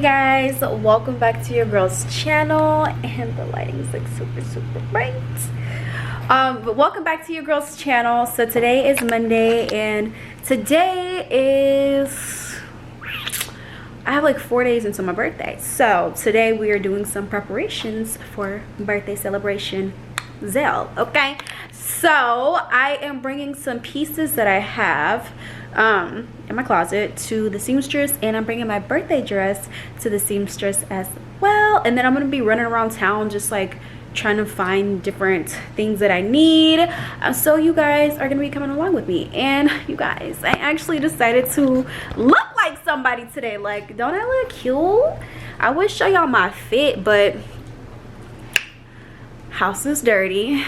guys, welcome back to your girl's channel, and the lighting's like super bright. But welcome back to your girl's channel. So today is Monday, and today is, I have like 4 days until my birthday. So today we are doing some preparations for birthday celebration Zelle. Okay, so I am bringing some pieces that I have in my closet to the seamstress, and I'm bringing my birthday dress to the seamstress as well. And then I'm gonna be running around town just like trying to find different things that I need. So you guys are gonna be coming along with me. And you guys, I actually decided to look like somebody today. Like, don't I look cute? I would show y'all my fit, but house is dirty.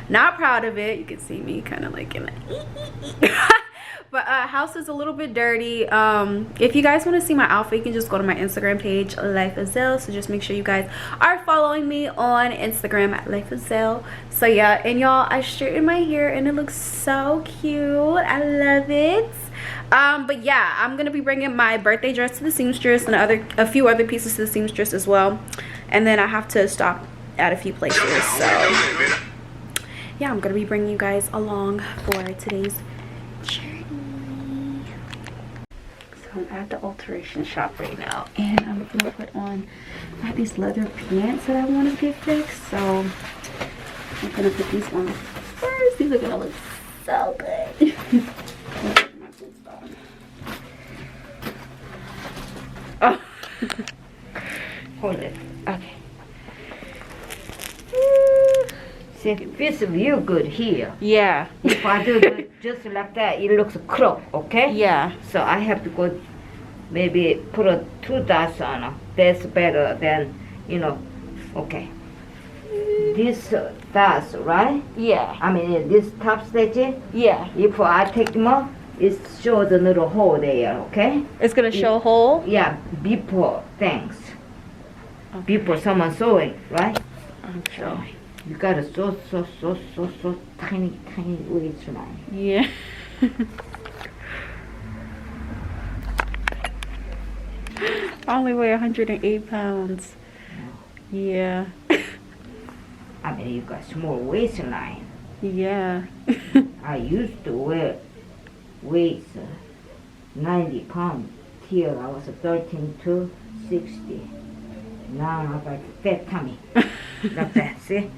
Not proud of it. You can see me kind of like in a but house is a little bit dirty. If you guys want to see my outfit, you can just go to my Instagram page, LIFEOFZELLE. So just make sure you guys are following me on Instagram at LIFEOFZELLE. So yeah, and y'all, I straightened my hair and it looks so cute. I love it. But yeah, I'm gonna be bringing my birthday dress to the seamstress and a few other pieces to the seamstress as well. And then I have to stop at a few places. So yeah, I'm gonna be bringing you guys along for today's journey. So I'm at the alteration shop right now, and I'm gonna put on, I have these leather pants that I want to get fixed, so I'm gonna put these on first. These are gonna look so good. Put my boots on. Oh. Hold it. Okay. See, it fits real good here. Yeah. If I do it just like that, it looks cropped, okay? Yeah. So I have to go, maybe put a 2 dots on. That's better than, you know, okay. This dots, right? Yeah. I mean, this top stitch, Yeah. if I take them off, it shows a little hole there, okay? It's gonna show a hole? Yeah, before, thanks. Okay. Before someone sewing, right? Okay. You got a so tiny waistline. Yeah. I only weigh 108 pounds. Yeah. I mean, you got small waistline. Yeah. I used to weight 90 pounds till I was 13 to 60. Now I got fat tummy. Like that, see?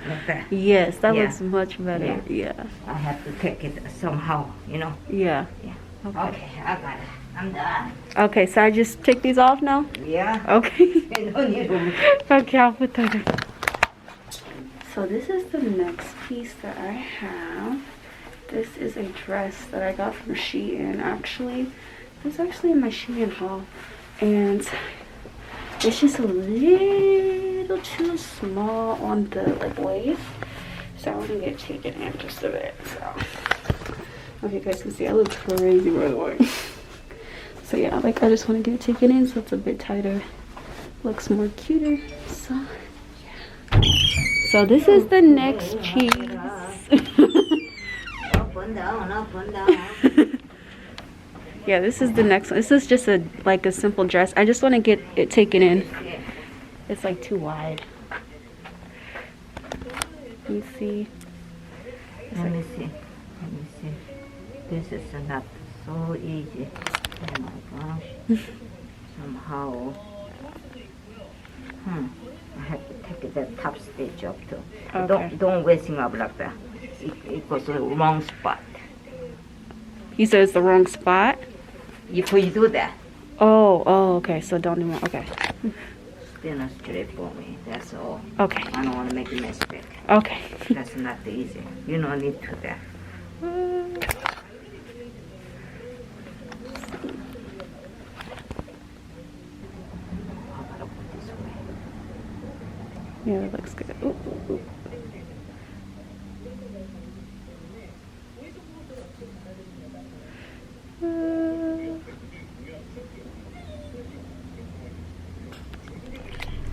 Like that. Yes, that Yeah. looks much better. Yeah. I have to take it somehow, you know? Yeah. Yeah. Okay. Okay, I got it. I'm done. Okay, so I just take these off now? Yeah. Okay. No need to. Okay, I'll put that in. So this is the next piece that I have. This is a dress that I got from Shein, actually. It was actually in my Shein haul. And it's just a little too small on the waist. So I want to get taken in just a bit. So okay, you guys can see I look crazy by the way. So yeah, I just want to get it taken in so it's a bit tighter. Looks more cuter. So yeah. So this is the next piece. Up and down, up and down. Yeah, this is the next one. This is just a simple dress. I just want to get it taken in. It's like too wide. Let me see. Let me see. This is not so easy. Oh my gosh. Somehow. I have to take that top stitch up too. Okay. Don't wasting up like that. It goes to the wrong spot. You said it's the wrong spot? If you do that, Oh, okay. So don't do it. Okay. spin a straight for me. That's all. Okay. I don't want to make a mistake. Okay. That's not easy. You don't need to that. How about I put this way? Yeah, that looks good. Ooh, ooh, ooh.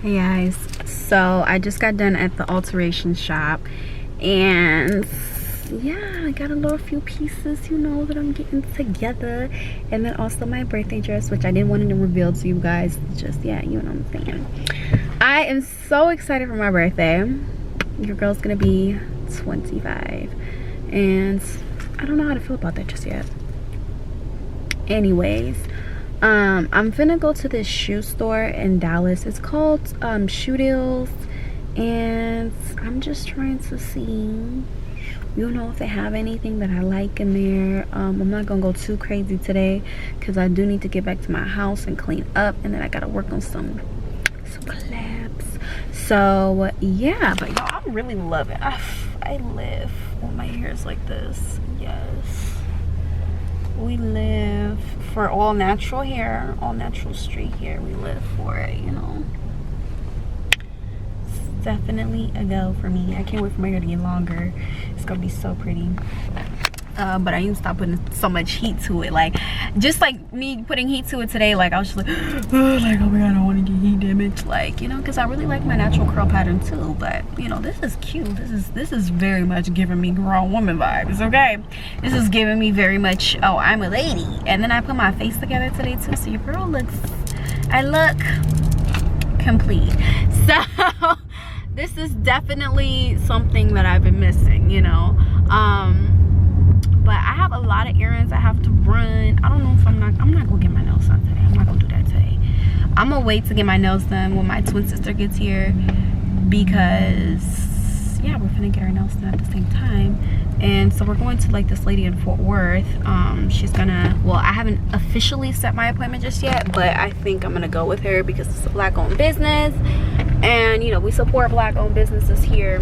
Hey guys, so I just got done at the alteration shop, and yeah, I got a little few pieces, you know, that I'm getting together. And then also my birthday dress, which I didn't want to reveal to you guys. Just, yeah, you know what I'm saying. I am so excited for my birthday. Your girl's gonna be 25. And I don't know how to feel about that just yet. Anyways, I'm finna go to this shoe store in Dallas. It's called Shoe Deals. And I'm just trying to see, you know, if they have anything that I like in there. I'm not gonna go too crazy today because I do need to get back to my house and clean up, and then I gotta work on some collabs. So yeah, but y'all, I really love it. I live when my hair is like this. Yes, we live for all natural hair, all natural straight hair. We live for it, you know. Definitely a go for me. I can't wait for my hair to get longer. It's gonna be so pretty. But I need to stop putting so much heat to it. Like, just like me putting heat to it today, like I was just like, oh my god, I don't want to get heat damage. Like, you know, because I really like my natural curl pattern too. But you know, this is cute. This is very much giving me grown woman vibes. Okay, this is giving me very much, oh, I'm a lady. And then I put my face together today too, so your girl looks, I look complete. So this is definitely something that I've been missing, you know. But I have a lot of errands I have to run. I don't know if I'm not gonna get my nails done today. I'm not gonna do that today. I'm gonna wait to get my nails done when my twin sister gets here, because yeah, we're gonna get our nails done at the same time. And so we're going to like this lady in Fort Worth. She's gonna, well, I haven't officially set my appointment just yet, but I think I'm gonna go with her because it's a black-owned business, and you know, we support black-owned businesses here.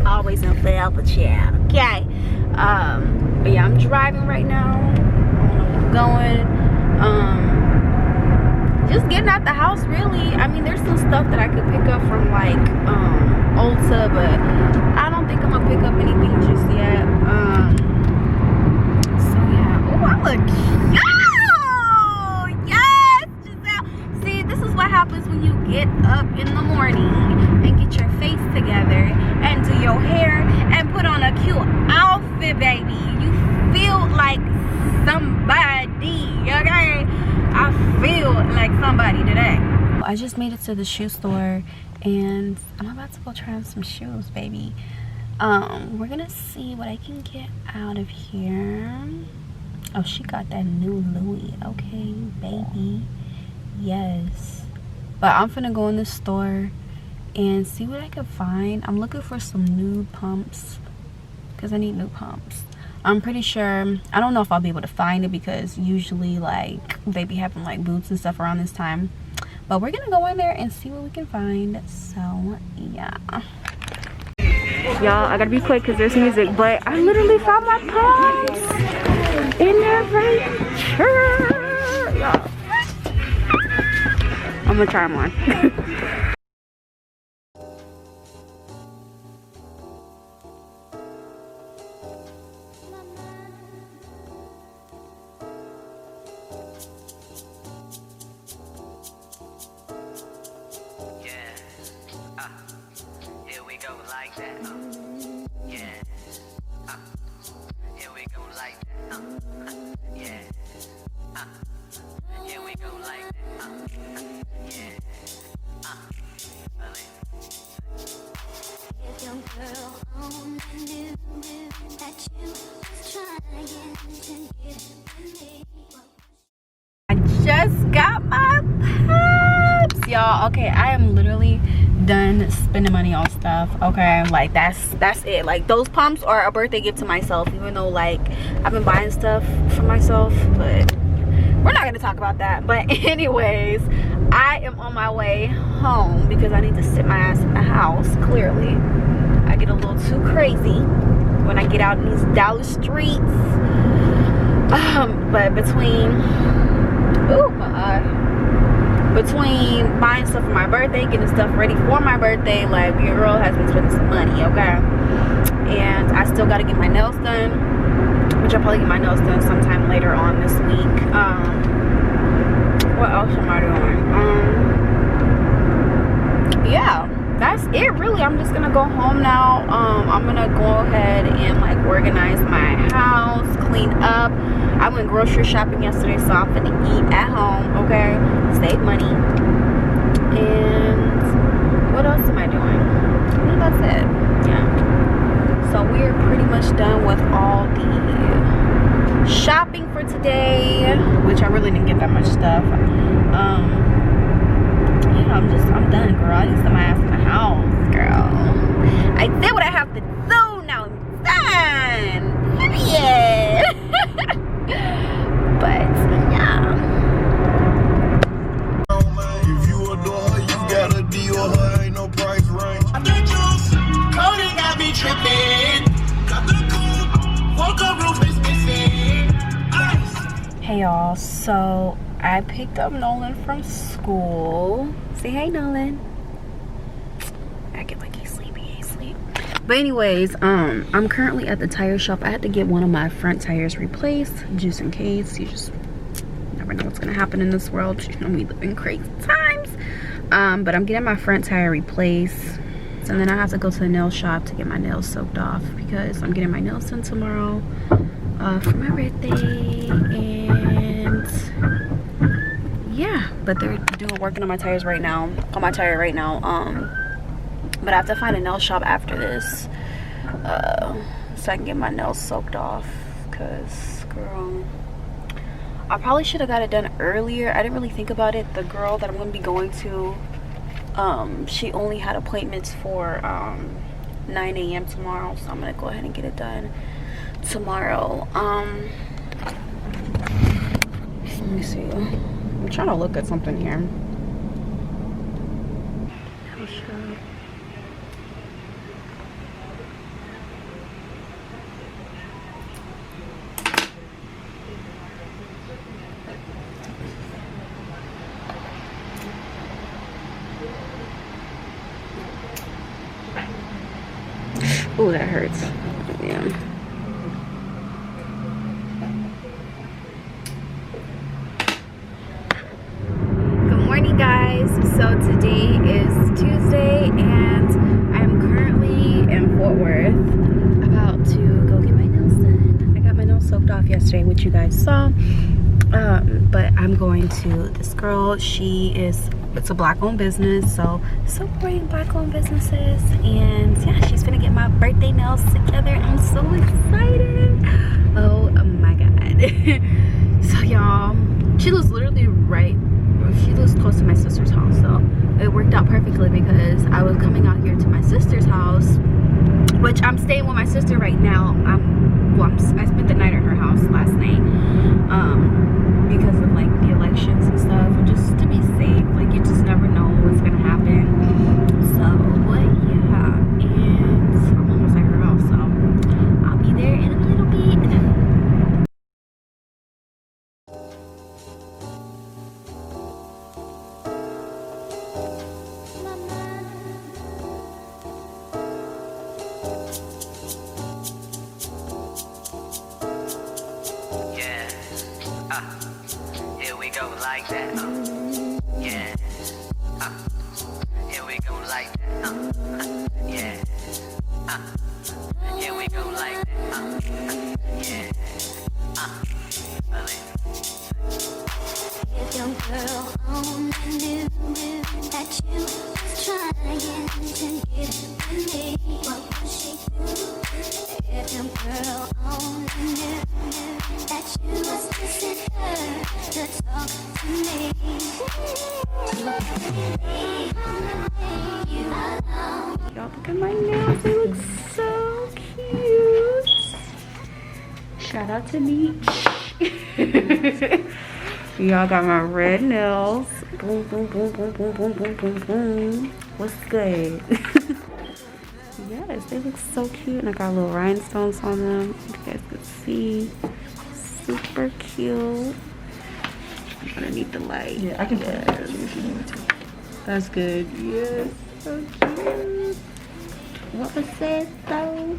Always in Forever, child. Okay. But yeah, I'm driving right now. I don't know where I'm going. Just getting out the house, really. I mean, there's some stuff that I could pick up from like Ulta, but I don't think I'm gonna pick up anything just yet. So yeah. Oh, I look cute. Yes, Giselle. See, this is what happens when you get up in the morning and get your face together and do your hair and put on a cute outfit, baby. You feel like somebody, okay? I feel like somebody today. I just made it to the shoe store and I'm about to go try on some shoes, baby. We're gonna see what I can get out of here. Oh, she got that new Louis. Okay, baby. Yes. But I'm finna go in the store and see what I can find. I'm looking for some nude pumps because I need new pumps. I'm pretty sure, I don't know if I'll be able to find it because usually like they be having like boots and stuff around this time. But we're gonna go in there and see what we can find. So yeah. Y'all, I gotta be quick because there's music, but I literally found my pumps in there right here. Y'all, I'm gonna try them on. I just got my pumps, y'all. Okay, I am literally done spending money on stuff. Okay, like that's it. Like those pumps are a birthday gift to myself, even though like I've been buying stuff for myself, but we're not gonna talk about that. But anyways, I am on my way home because I need to sit my ass in the house. Clearly I get a little too crazy when I get out in these Dallas streets. But between between buying stuff for my birthday, getting stuff ready for my birthday, like your girl has been spending some money, okay? And I still gotta get my nails done, which I'll probably get my nails done sometime later on this week. What else am I doing? Yeah, that's it really. I'm just gonna go home now. I'm gonna go ahead and like organize my house, clean up. I went grocery shopping yesterday, so I'm gonna eat at home, okay? Save money. And what else am I doing? I think that's it. Yeah. So we're pretty much done with all the shopping for today, which I really didn't get that much stuff. Yeah, I'm done, girl. I need to set my ass in the house, girl. I did what I have to do. Now I'm done. Period. But yeah. If you adore her, you gotta deal her. Ain't no price range. I get juice. Cody got me tripping. Got the coupe. Woke up, roof is missing. Ice. Hey y'all, so I picked up Nolan from school. Say hey, Nolan. I get like he's sleepy, he's asleep. But anyways, I'm currently at the tire shop. I had to get one of my front tires replaced, just in case. You just never know what's gonna happen in this world. You know, we live in crazy times. But I'm getting my front tire replaced. And then I have to go to the nail shop to get my nails soaked off because I'm getting my nails done tomorrow for my birthday. And yeah, but they're working on my tires right now, on my tire right now. But I have to find a nail shop after this so I can get my nails soaked off, because girl, I probably should have got it done earlier. I didn't really think about it. The girl that I'm going to be going to, she only had appointments for 9 a.m. tomorrow, so I'm going to go ahead and get it done tomorrow. Let me see. I'm trying to look at something here. Oh, that hurts. Yeah. Good morning, guys. So today is Tuesday, and I'm currently in Fort Worth, about to go get my nails done. I got my nails soaked off yesterday, which you guys saw. But I'm going to this girl. It's a black-owned business, so supporting black-owned businesses. And yeah, she's gonna get my birthday nails together. I'm so excited. Oh my god. So y'all, she lives literally she lives close to my sister's house, so it worked out perfectly because I was coming out here to my sister's house, which I'm staying with my sister right now. I spent the night at her house last night because of like the elections and stuff, and just to be safe. Like, you just never know what's gonna happen. So yeah, and I'm almost at her house, so I'll be there in a little bit. Here we go like that. Yeah. Here we go like that. Yeah. Here we go like that. Yeah. If your girl only knew that you was trying to get with me, what would she do? If your girl only knew that you was kissing her to talk to me, Y'all look at my nails, they look so cute. Shout out to Beach. Y'all got my red nails. Boom, boom, boom, boom, boom, boom, boom, boom, boom. What's good? Yes, they look so cute. And I got little rhinestones on them. You guys can see. Super cute. I'm gonna need the light. Yeah, I can put that if you need me to. That's good. Yes, so cute. What was said though?